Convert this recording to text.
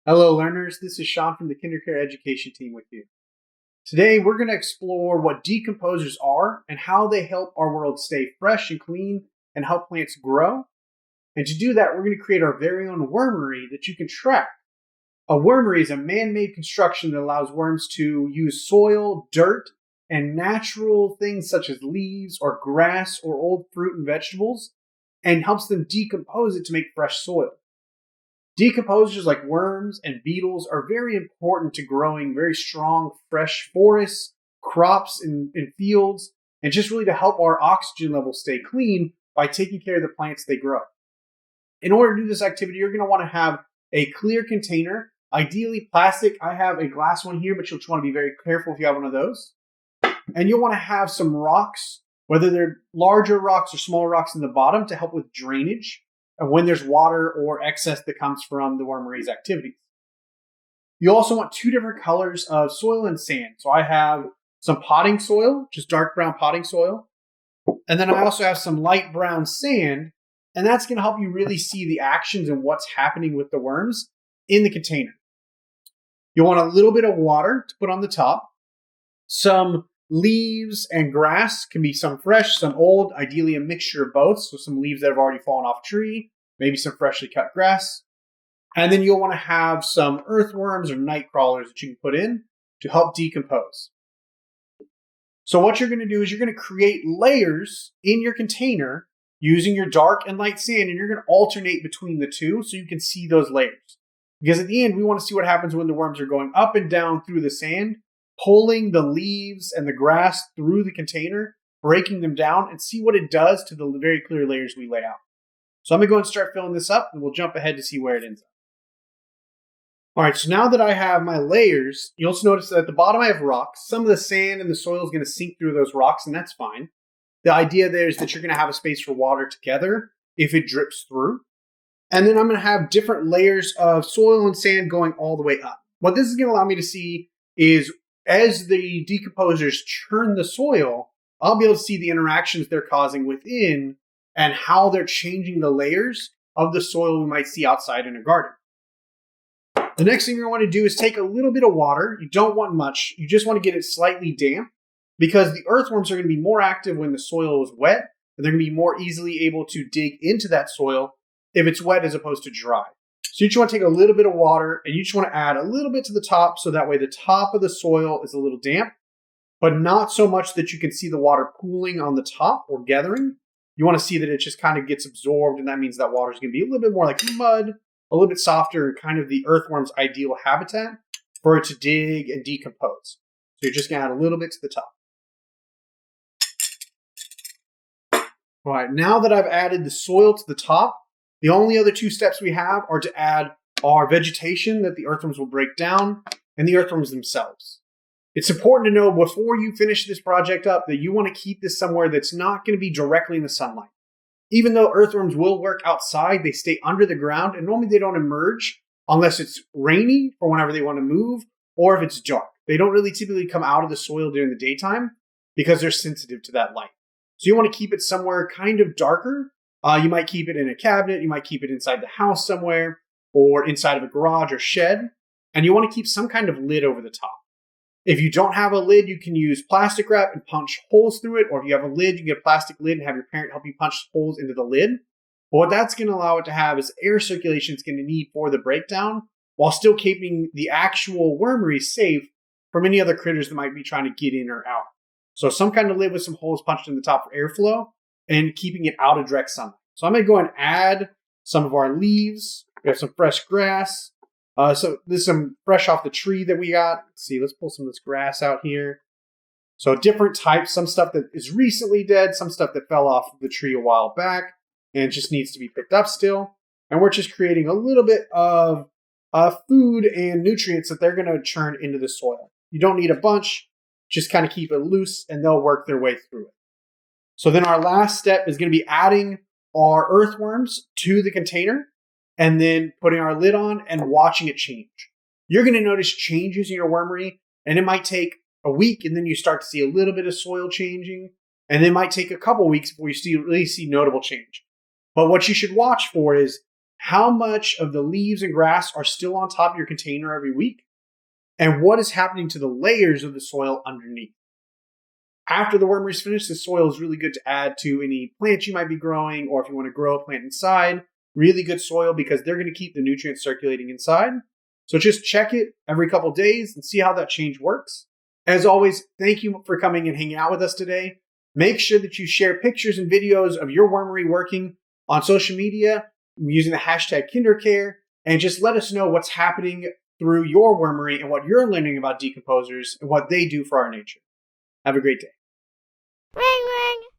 Hello learners, this is Shawn from the Kindercare Education team with you. Today we're going to explore what decomposers are and how they help our world stay fresh and clean and help plants grow. And to do that, we're going to create our very own wormery that you can track. A wormery is a man-made construction that allows worms to use soil, dirt, and natural things such as leaves or grass or old fruit and vegetables and helps them decompose it to make fresh soil. Decomposers like worms and beetles are very important to growing very strong, fresh forests, crops in fields, and just really to help our oxygen levels stay clean by taking care of the plants they grow. In order to do this activity, you're going to want to have a clear container, ideally plastic. I have a glass one here, but you'll want to be very careful if you have one of those. And you'll want to have some rocks, whether they're larger rocks or smaller rocks in the bottom to help with drainage when there's water or excess that comes from the wormery's activities. You also want two different colors of soil and sand. So I have some potting soil, just dark brown potting soil. And then I also have some light brown sand. And that's going to help you really see the actions and what's happening with the worms in the container. You'll want a little bit of water to put on the top. Some leaves and grass, can be some fresh, some old, ideally a mixture of both. So some leaves that have already fallen off a tree, maybe some freshly cut grass. And then you'll want to have some earthworms or night crawlers that you can put in to help decompose. So what you're going to do is you're going to create layers in your container using your dark and light sand, and you're going to alternate between the two so you can see those layers. Because at the end, we want to see what happens when the worms are going up and down through the sand, pulling the leaves and the grass through the container, breaking them down, and see what it does to the very clear layers we lay out. So I'm going to go and start filling this up, and we'll jump ahead to see where it ends up. All right, so now that I have my layers, you'll also notice that at the bottom I have rocks. Some of the sand and the soil is going to sink through those rocks, and that's fine. The idea there is that you're going to have a space for water together if it drips through. And then I'm going to have different layers of soil and sand going all the way up. What this is going to allow me to see is as the decomposers churn the soil, I'll be able to see the interactions they're causing within and how they're changing the layers of the soil we might see outside in a garden. The next thing you're going to want to do is take a little bit of water. You don't want much. You just want to get it slightly damp because the earthworms are going to be more active when the soil is wet, and they're going to be more easily able to dig into that soil if it's wet as opposed to dry. So you just want to take a little bit of water and you just want to add a little bit to the top so that way the top of the soil is a little damp, but not so much that you can see the water pooling on the top or gathering. You want to see that it just kind of gets absorbed, and that means that water is going to be a little bit more like mud, a little bit softer, kind of the earthworm's ideal habitat for it to dig and decompose. So you're just going to add a little bit to the top. All right, now that I've added the soil to the top, the only other two steps we have are to add our vegetation that the earthworms will break down and the earthworms themselves. It's important to know before you finish this project up that you want to keep this somewhere that's not going to be directly in the sunlight. Even though earthworms will work outside, they stay under the ground, and normally they don't emerge unless it's rainy or whenever they want to move or if it's dark. They don't really typically come out of the soil during the daytime because they're sensitive to that light. So you want to keep it somewhere kind of darker. You might keep it in a cabinet, you might keep it inside the house somewhere, or inside of a garage or shed, and you want to keep some kind of lid over the top. If you don't have a lid, you can use plastic wrap and punch holes through it, or if you have a lid, you can get a plastic lid and have your parent help you punch holes into the lid. But what that's going to allow it to have is air circulation it's going to need for the breakdown, while still keeping the actual wormery safe from any other critters that might be trying to get in or out. So some kind of lid with some holes punched in the top for airflow, and keeping it out of direct sunlight. So I'm going to go and add some of our leaves. We have some fresh grass. So this is some fresh off the tree that we got. Let's see, let's pull some of this grass out here. So different types, some stuff that is recently dead, some stuff that fell off the tree a while back and just needs to be picked up still. And we're just creating a little bit of food and nutrients that they're going to churn into the soil. You don't need a bunch, just kind of keep it loose and they'll work their way through it. So then our last step is going to be adding our earthworms to the container and then putting our lid on and watching it change. You're going to notice changes in your wormery, and it might take a week and then you start to see a little bit of soil changing, and then it might take a couple weeks before you really see notable change. But what you should watch for is how much of the leaves and grass are still on top of your container every week, and what is happening to the layers of the soil underneath. After the wormery is finished, the soil is really good to add to any plants you might be growing, or if you want to grow a plant inside, really good soil because they're going to keep the nutrients circulating inside. So just check it every couple days and see how that change works. As always, thank you for coming and hanging out with us today. Make sure that you share pictures and videos of your wormery working on social media using the hashtag KinderCare, and just let us know what's happening through your wormery and what you're learning about decomposers and what they do for our nature. Have a great day. Ring ring.